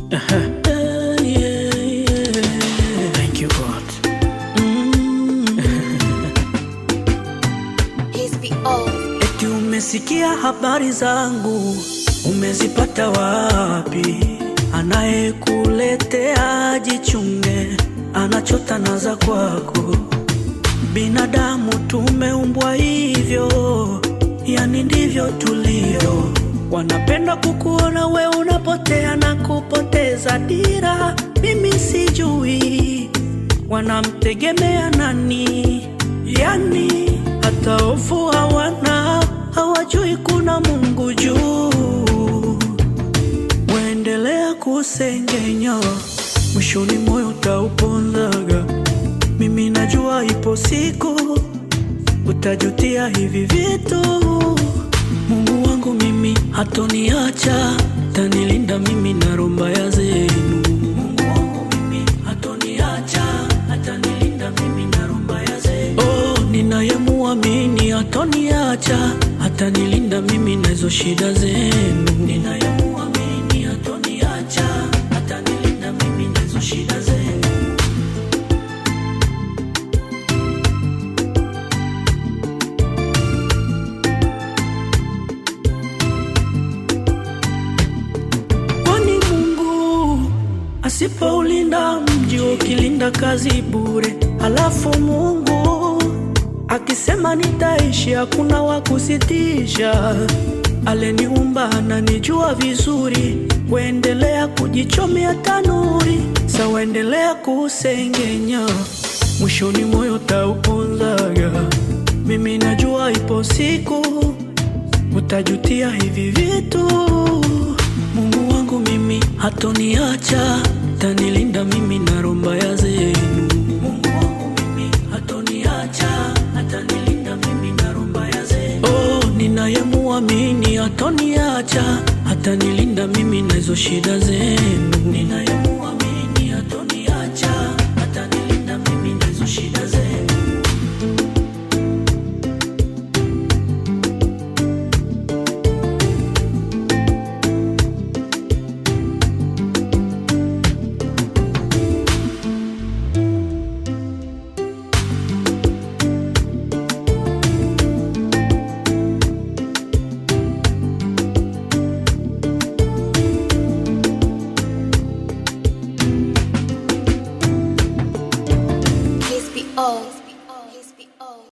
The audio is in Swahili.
Yeah, yeah. Thank you God. Eti umesikia habari zangu, umezipata wapi? Anayekuletea jichunge, anachota na za kwako. Binadamu tumeumbwa hivyo, yani ndivyo tulivyo. Wanapenda kukuona we unapotea na kupoteza dira. Mimi sijui wanamtegemea nani, yani hata hofu hawana, hawajui kuna Mungu juu. Waendelea kusengenya, mwishoni moyo utauponzaga. Mimi najua ipo siku utajutia hivi vitu. Mungu wangu mimi hatoniacha, atanilinda mimi na roho mbaya zenu. Mungu wangu mimi hatoniacha, atanilinda mimi na roho mbaya zenu. Oh, ninayemuamini hatoniacha, atanilinda mimi na hizo shida zenu. Ninayemuamini hatoniacha, atanilinda mimi na hizo shida zenu. Asipoulinda mji ukilinda kazi bure. Halafu Mungu akisema nitaishi, hakuna wa kusitisha. Aleniumba ananijua vizuri, kuendelea kujichomea tanuri. Sawa, endelea kusengenya, mwishoni moyo utauponzaga. Mimi najua ipo siku utajutia hivi vitu. Mungu wangu mimi hatoniacha, atanilinda mimi na roho mbaya zenu. Mungu wangu mimi hatoniacha, atanilinda mimi na roho mbaya zenu. Oh, ninayemuamini hatoniacha, atanilinda mimi na hizo shida zenu.